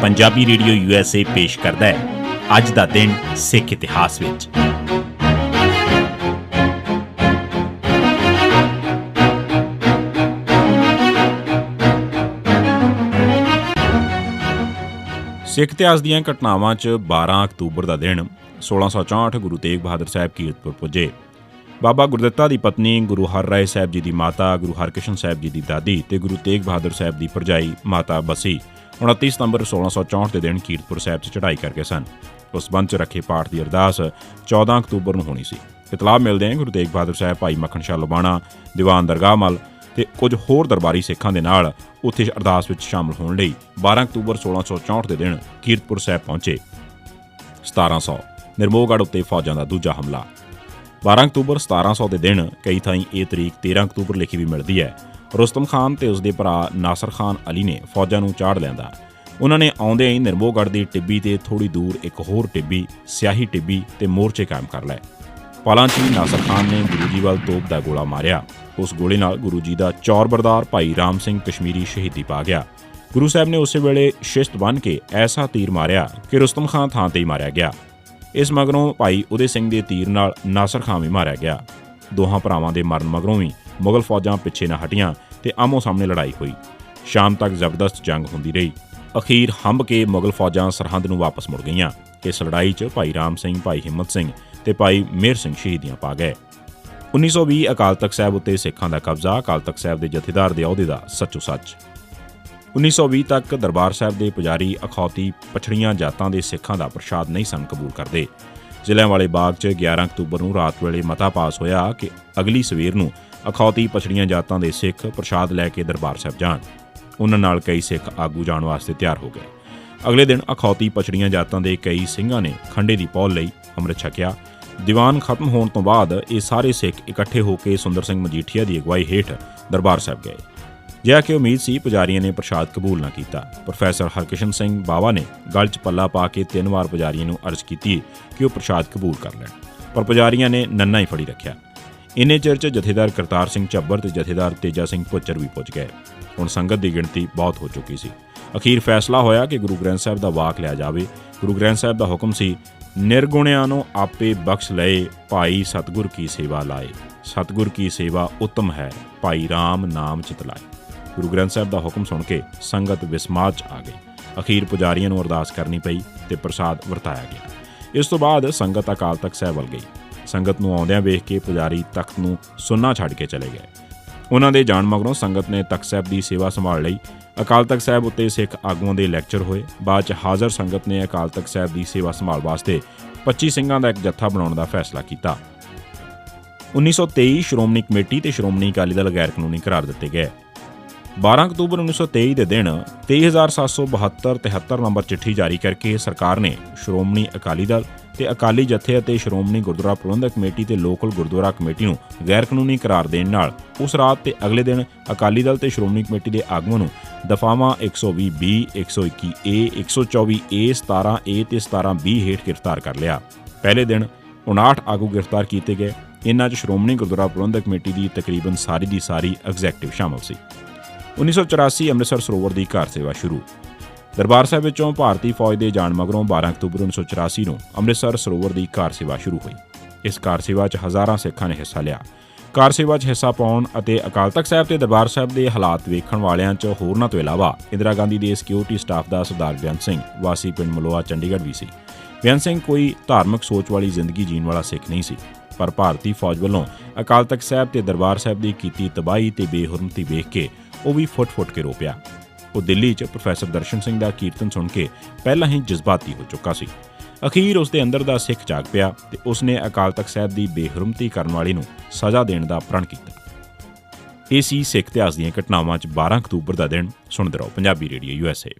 Punjabi radio USA ਪੇਸ਼ ਕਰਦਾ ਹੈ ਅੱਜ ਦਾ ਦਿਨ ਸਿੱਖ ਇਤਿਹਾਸ ਵਿੱਚ। ਸਿੱਖ ਇਤਿਹਾਸ ਦੀਆਂ ਘਟਨਾਵਾਂ 'ਚ 12 ਅਕਤੂਬਰ ਦਾ ਦਿਨ 1664 ਗੁਰੂ ਤੇਗ ਬਹਾਦਰ ਸਾਹਿਬ ਕੀਰਤਪੁਰ ਪੁੱਜੇ। ਬਾਬਾ ਗੁਰਦਿੱਤਾ ਦੀ ਪਤਨੀ ਗੁਰੂ ਹਰਰਾਏ ਸਾਹਿਬ ਜੀ ਦੀ ਮਾਤਾ ਗੁਰੂ ਹਰਕ੍ਰਿਸ਼ਨ ਸਾਹਿਬ ਜੀ ਦੀ ਦਾਦੀ ਤੇ ਗੁਰੂ ਤੇਗ ਬਹਾਦਰ ਸਾਹਿਬ ਦੀ ਭਰਜਾਈ ਮਾਤਾ ਬਸੀ 29 ਸਤੰਬਰ 1664 ਦੇ ਦਿਨ ਕੀਰਤਪੁਰ ਸਾਹਿਬ 'ਚ ਚੜ੍ਹਾਈ ਕਰਕੇ ਸਨ। ਉਸ ਸੰਬੰਧ 'ਚ ਰੱਖੇ ਪਾਠ ਦੀ ਅਰਦਾਸ 14 ਅਕਤੂਬਰ ਨੂੰ ਹੋਣੀ ਸੀ। ਇਤਲਾਹ ਮਿਲਦੇ ਗੁਰੂ ਤੇਗ ਬਹਾਦਰ ਸਾਹਿਬ ਭਾਈ ਮੱਖਣ ਸ਼ਾਹ ਲੋਬਾਣਾ, ਦੀਵਾਨ ਦਰਗਾਹ ਮੱਲ ਤੇ ਕੁਝ ਹੋਰ ਦਰਬਾਰੀ ਸਿੱਖਾਂ ਦੇ ਨਾਲ ਉੱਥੇ ਅਰਦਾਸ ਵਿੱਚ ਸ਼ਾਮਲ ਹੋਣ ਲਈ 12 ਅਕਤੂਬਰ 1664 ਦੇ ਦਿਨ ਕੀਰਤਪੁਰ ਸਾਹਿਬ ਪਹੁੰਚੇ। 1700 ਨਿਰਮੋਹਗੜ੍ਹ ਉੱਤੇ ਫੌਜਾਂ ਦਾ ਦੂਜਾ ਹਮਲਾ। 12 ਅਕਤੂਬਰ 1700 ਦੇ ਦਿਨ ਕਈ ਥਾਈਂ ਇਹ ਤਰੀਕ 13 ਅਕਤੂਬਰ ਲਿਖੀ ਵੀ ਮਿਲਦੀ ਹੈ। ਰੁਸਤਮ ਖਾਨ ਤੇ ਉਸਦੇ ਭਰਾ ਨਾਸਰ ਖਾਨ ਅਲੀ ਨੇ ਫੌਜਾਂ ਨੂੰ ਚਾੜ ਲਿਆਂਦਾ। ਉਹਨਾਂ ਨੇ ਆਉਂਦਿਆਂ ਹੀ ਨਿਰਮੋਹਗੜ੍ਹ ਦੀ ਟਿੱਬੀ ਤੇ ਥੋੜ੍ਹੀ ਦੂਰ ਇੱਕ ਹੋਰ ਟਿੱਬੀ, ਸਿਆਹੀ ਟਿੱਬੀ ਤੇ ਮੋਰਚੇ ਕਾਇਮ ਕਰ ਲਏ। ਪਲਾਂ 'ਚ ਹੀ ਨਾਸਰ ਖਾਨ ਨੇ ਗੁਰੂ ਜੀ ਵੱਲ ਤੋਪ ਦਾ ਗੋਲਾ ਮਾਰਿਆ। ਉਸ ਗੋਲੇ ਨਾਲ ਗੁਰੂ ਜੀ ਦਾ ਚੌਰਬਰਦਾਰ ਭਾਈ ਰਾਮ ਸਿੰਘ ਕਸ਼ਮੀਰੀ ਸ਼ਹੀਦੀ ਪਾ ਗਿਆ। ਗੁਰੂ ਸਾਹਿਬ ਨੇ ਉਸੇ ਵੇਲੇ ਸ਼ਿਸ਼ਤ ਬੰਨ੍ਹ ਕੇ ਐਸਾ ਤੀਰ ਮਾਰਿਆ ਕਿ ਰੁਸਤਮ ਖਾਨ ਥਾਂ ਤੇ ਹੀ ਮਾਰਿਆ ਗਿਆ। ਇਸ ਮਗਰੋਂ ਭਾਈ ਉਦੇ ਸਿੰਘ ਦੇ ਤੀਰ ਨਾਲ ਨਾਸਰ ਖਾਨ ਵੀ ਮਾਰਿਆ ਗਿਆ। ਦੋਹਾਂ ਭਰਾਵਾਂ ਦੇ ਮਰਨ ਮਗਰੋਂ ਵੀ ਮੁਗਲ ਫੌਜਾਂ ਪਿੱਛੇ ਨਾ ਹਟੀਆਂ ਤੇ ਆਮੋ ਸਾਹਮਣੇ ਲੜਾਈ ਹੋਈ। ਸ਼ਾਮ ਤੱਕ ਜ਼ਬਰਦਸਤ ਜੰਗ ਹੁੰਦੀ ਰਹੀ। ਅਖੀਰ ਹੰਭ ਕੇ ਮੁਗਲ ਫੌਜਾਂ ਸਰਹੰਦ ਨੂੰ ਵਾਪਸ ਮੁੜ ਗਈਆਂ। ਇਸ ਲੜਾਈ 'ਚ ਭਾਈ ਰਾਮ ਸਿੰਘ, ਭਾਈ ਹਿੰਮਤ ਸਿੰਘ ਤੇ ਭਾਈ ਮੇਹਰ ਸਿੰਘ ਸ਼ਹੀਦੀਆਂ ਪਾ ਗਏ। 1920 ਅਕਾਲ ਤਖ਼ਤ ਸਾਹਿਬ ਉੱਤੇ ਸਿੱਖਾਂ ਦਾ ਕਬਜ਼ਾ। ਅਕਾਲ ਤਖ਼ਤ ਸਾਹਿਬ ਦੇ ਜਥੇਦਾਰ ਦੇ ਅਹੁਦੇ ਦਾ ਸੱਚੋ ਸੱਚ। 1920 ਤੱਕ ਦਰਬਾਰ ਸਾਹਿਬ ਦੇ ਪੁਜਾਰੀ ਅਖੌਤੀ ਪਛੜੀਆਂ ਜਾਤਾਂ ਦੇ ਸਿੱਖਾਂ ਦਾ ਪ੍ਰਸ਼ਾਦ ਨਹੀਂ ਸਨ ਕਬੂਲ ਕਰਦੇ। ਜਲ੍ਹਿਆਂਵਾਲੇ ਬਾਗ 'ਚ 11 ਅਕਤੂਬਰ ਨੂੰ ਰਾਤ ਵੇਲੇ ਮਤਾ ਪਾਸ ਹੋਇਆ ਕਿ ਅਗਲੀ ਸਵੇਰ ਨੂੰ ਅਖੌਤੀ ਪਛੜੀਆਂ ਜਾਤਾਂ ਦੇ ਸਿੱਖ ਪ੍ਰਸ਼ਾਦ ਲੈ ਕੇ ਦਰਬਾਰ ਸਾਹਿਬ ਜਾਣ। ਉਹਨਾਂ ਨਾਲ ਕਈ ਸਿੱਖ ਆਗੂ ਜਾਣ ਵਾਸਤੇ ਤਿਆਰ ਹੋ ਗਏ। ਅਗਲੇ ਦਿਨ ਅਖੌਤੀ ਪਛੜੀਆਂ ਜਾਤਾਂ ਦੇ ਕਈ ਸਿੰਘਾਂ ਨੇ ਖੰਡੇ ਦੀ ਪੌਲ ਲਈ ਅੰਮ੍ਰਿਤ ਛਕਿਆ। ਦੀਵਾਨ ਖਤਮ ਹੋਣ ਤੋਂ ਬਾਅਦ ਇਹ ਸਾਰੇ ਸਿੱਖ ਇਕੱਠੇ ਹੋ ਕੇ ਸੁੰਦਰ ਸਿੰਘ ਮਜੀਠੀਆ ਦੀ ਅਗਵਾਈ ਹੇਠ ਦਰਬਾਰ ਸਾਹਿਬ ਗਏ। ਜਿਹਾ ਕਿ ਉਮੀਦ ਸੀ, ਪੁਜਾਰੀਆਂ ਨੇ ਪ੍ਰਸ਼ਾਦ ਕਬੂਲ ਨਾ ਕੀਤਾ। ਪ੍ਰੋਫੈਸਰ ਹਰਕ੍ਰਿਸ਼ਨ ਸਿੰਘ ਬਾਵਾ ਨੇ ਗਲ 'ਚ ਪੱਲਾ ਪਾ ਕੇ 3 ਵਾਰ ਪੁਜਾਰੀਆਂ ਨੂੰ ਅਰਜ਼ ਕੀਤੀ ਕਿ ਉਹ ਪ੍ਰਸ਼ਾਦ ਕਬੂਲ ਕਰ ਲੈਣ, ਪਰ ਪੁਜਾਰੀਆਂ ਨੇ ਨੰਨਾ ਹੀ ਫੜੀ ਰੱਖਿਆ। ਇੰਨੇ ਚਿਰ 'ਚ ਜਥੇਦਾਰ ਕਰਤਾਰ ਸਿੰਘ ਝੱਬਰ ਤੇ ਜਥੇਦਾਰ ਤੇਜਾ ਸਿੰਘ ਭੁੱਚਰ ਵੀ ਪੁੱਜ ਗਏ। ਹੁਣ ਸੰਗਤ ਦੀ ਗਿਣਤੀ ਬਹੁਤ ਹੋ ਚੁੱਕੀ ਸੀ। ਅਖੀਰ ਫੈਸਲਾ ਹੋਇਆ ਕਿ ਗੁਰੂ ਗ੍ਰੰਥ ਸਾਹਿਬ ਦਾ ਵਾਕ ਲਿਆ ਜਾਵੇ। ਗੁਰੂ ਗ੍ਰੰਥ ਸਾਹਿਬ ਦਾ ਹੁਕਮ ਸੀ, ਨਿਰਗੁਣਿਆਂ ਨੂੰ ਆਪੇ ਬਖਸ਼ ਲਏ, ਭਾਈ ਸਤਿਗੁਰ ਕੀ ਸੇਵਾ ਲਾਏ। ਸਤਿਗੁਰ ਕੀ ਸੇਵਾ ਉੱਤਮ ਹੈ, ਭਾਈ ਰਾਮ ਨਾਮ ਚਿਤ ਲਾਏ। ਗੁਰੂ ਗ੍ਰੰਥ ਸਾਹਿਬ ਦਾ ਹੁਕਮ ਸੁਣ ਕੇ ਸੰਗਤ ਵਿਸਮਾਦ 'ਚ ਆ ਗਈ। ਅਖੀਰ ਪੁਜਾਰੀਆਂ ਨੂੰ ਅਰਦਾਸ ਕਰਨੀ ਪਈ ਤੇ ਪ੍ਰਸਾਦ ਵਰਤਾਇਆ ਗਿਆ। ਇਸ ਤੋਂ ਬਾਅਦ ਸੰਗਤ ਅਕਾਲ ਤਖ਼ਤ ਸਾਹਿਬ ਵੱਲ ਗਈ। ਸੰਗਤ ਨੂੰ ਆਉਂਦਿਆਂ ਵੇਖ ਕੇ ਪੁਜਾਰੀ ਤਖ਼ਤ ਨੂੰ ਸੁੰਨਾ ਛੱਡ ਕੇ ਚਲੇ ਗਏ। ਉਹਨਾਂ ਦੇ ਜਾਣ ਮਗਰੋਂ ਸੰਗਤ ਨੇ ਤਖ਼ਤ ਸਾਹਿਬ ਦੀ ਸੇਵਾ ਸੰਭਾਲ ਲਈ। ਅਕਾਲ ਤਖ਼ਤ ਸਾਹਿਬ ਉੱਤੇ ਸਿੱਖ ਆਗੂਆਂ ਦੇ ਲੈਕਚਰ ਹੋਏ। ਬਾਅਦ 'ਚ ਹਾਜ਼ਰ ਸੰਗਤ ਨੇ ਅਕਾਲ ਤਖ਼ਤ ਸਾਹਿਬ ਦੀ ਸੇਵਾ ਸੰਭਾਲ ਵਾਸਤੇ 25 ਸਿੰਘਾਂ ਦਾ ਇੱਕ ਜੱਥਾ ਬਣਾਉਣ ਦਾ ਫੈਸਲਾ ਕੀਤਾ। 1923 ਸ਼੍ਰੋਮਣੀ ਕਮੇਟੀ ਤੇ ਸ਼੍ਰੋਮਣੀ ਅਕਾਲੀ ਦਲ ਗੈਰ ਕਾਨੂੰਨੀ ਕਰਾਰ ਦਿੱਤੇ ਗਏ। 12 ਅਕਤੂਬਰ 1923 ਦੇ ਦਿਨ 23,772 ਨੰਬਰ ਚਿੱਠੀ ਜਾਰੀ ਕਰਕੇ ਸਰਕਾਰ ਨੇ ਸ਼੍ਰੋਮਣੀ ਅਕਾਲੀ ਦਲ ਤੇ ਅਕਾਲੀ ਜਥੇ ਅਤੇ ਸ਼੍ਰੋਮਣੀ ਗੁਰਦੁਆਰਾ ਪ੍ਰਬੰਧਕ ਕਮੇਟੀ ਤੇ ਲੋਕਲ ਗੁਰਦੁਆਰਾ ਕਮੇਟੀ ਨੂੰ ਗੈਰ ਕਾਨੂੰਨੀ ਕਰਾਰ ਦੇਣ ਨਾਲ ਉਸ ਰਾਤ ਤੇ ਅਗਲੇ ਦਿਨ ਅਕਾਲੀ ਦਲ ਤੇ ਸ਼੍ਰੋਮਣੀ ਕਮੇਟੀ ਦੇ ਆਗੂਆਂ ਨੂੰ ਦਫਾਵਾਂ 120B, 121A, 124A, 17A ਤੇ 17B ਹੇਠ ਗ੍ਰਿਫਤਾਰ ਕਰ ਲਿਆ। ਪਹਿਲੇ ਦਿਨ 59 ਆਗੂ ਗ੍ਰਿਫਤਾਰ ਕੀਤੇ ਗਏ। ਇਨ੍ਹਾਂ 'ਚ ਸ਼੍ਰੋਮਣੀ ਗੁਰਦੁਆਰਾ ਪ੍ਰਬੰਧਕ ਕਮੇਟੀ ਦੀ ਤਕਰੀਬਨ ਸਾਰੀ ਦੀ ਸਾਰੀ ਐਗਜ਼ੈਕਟਿਵ ਸ਼ਾਮਲ ਸੀ। 1984 ਅੰਮ੍ਰਿਤਸਰ ਸਰੋਵਰ ਦੀ ਕਾਰ ਸੇਵਾ ਸ਼ੁਰੂ। ਦਰਬਾਰ ਸਾਹਿਬ ਵਿੱਚੋਂ ਭਾਰਤੀ ਫੌਜ ਦੇ ਜਾਣ ਮਗਰੋਂ 12 ਅਕਤੂਬਰ 1984 ਨੂੰ ਅੰਮ੍ਰਿਤਸਰ ਸਰੋਵਰ ਦੀ ਕਾਰ ਸੇਵਾ ਸ਼ੁਰੂ ਹੋਈ। ਇਸ ਕਾਰ ਸੇਵਾ 'ਚ ਹਜ਼ਾਰਾਂ ਸਿੱਖਾਂ ਨੇ ਹਿੱਸਾ ਲਿਆ। ਕਾਰ ਸੇਵਾ 'ਚ ਹਿੱਸਾ ਪਾਉਣ ਅਤੇ ਅਕਾਲ ਤਖ਼ਤ ਸਾਹਿਬ ਤੇ ਦਰਬਾਰ ਸਾਹਿਬ ਦੇ ਹਾਲਾਤ ਵੇਖਣ ਵਾਲਿਆਂ 'ਚ ਹੋਰਨਾਂ ਤੋਂ ਇਲਾਵਾ ਇੰਦਰਾ ਗਾਂਧੀ ਦੇ ਸਿਕਿਉਰਿਟੀ ਸਟਾਫ ਦਾ ਸਰਦਾਰ ਬੇਅੰਤ ਸਿੰਘ ਵਾਸੀ ਪਿੰਡ ਮਲੋਆ ਚੰਡੀਗੜ੍ਹ ਵੀ ਸੀ। ਬੇਅੰਤ ਸਿੰਘ ਕੋਈ ਧਾਰਮਿਕ ਸੋਚ ਵਾਲੀ ਜ਼ਿੰਦਗੀ ਜੀਣ ਵਾਲਾ ਸਿੱਖ ਨਹੀਂ ਸੀ, ਪਰ ਭਾਰਤੀ ਫੌਜ ਵੱਲੋਂ ਅਕਾਲ ਤਖ਼ਤ ਸਾਹਿਬ ਤੇ ਦਰਬਾਰ ਸਾਹਿਬ ਦੀ ਕੀਤੀ ਤਬਾਹੀ ਤੇ ਬੇਹੁਰਮਤੀ ਵੇਖ ਕੇ ਉਹ ਵੀ ਫੁੱਟ-ਫੁੱਟ ਕੇ ਰੋ ਪਿਆ। ਉਹ ਦਿੱਲੀ 'ਚ ਪ੍ਰੋਫੈਸਰ ਦਰਸ਼ਨ ਸਿੰਘ ਦਾ ਕੀਰਤਨ ਸੁਣ ਕੇ ਪਹਿਲਾਂ ਹੀ ਜਜ਼ਬਾਤੀ ਹੋ ਚੁੱਕਾ ਸੀ। ਅਖੀਰ ਉਸ ਦੇ ਅੰਦਰ ਦਾ ਸਿੱਖ ਜਾਗ ਪਿਆ ਤੇ ਉਸ ਨੇ ਅਕਾਲ ਤਖ਼ਤ ਸਾਹਿਬ ਦੀ ਬੇਹੁਰਮਤੀ ਕਰਨ ਵਾਲੀ ਨੂੰ ਸਜ਼ਾ ਦੇਣ ਦਾ ਪ੍ਰਣ ਕੀਤਾ। ਇਹ ਸੀ ਸਿੱਖ ਇਤਿਹਾਸ ਦੀਆਂ ਘਟਨਾਵਾਂ 'ਚ 12 ਅਕਤੂਬਰ ਦਾ ਦਿਨ। ਸੁਣਦੇ ਰਹੋ ਪੰਜਾਬੀ ਰੇਡੀਓ USA।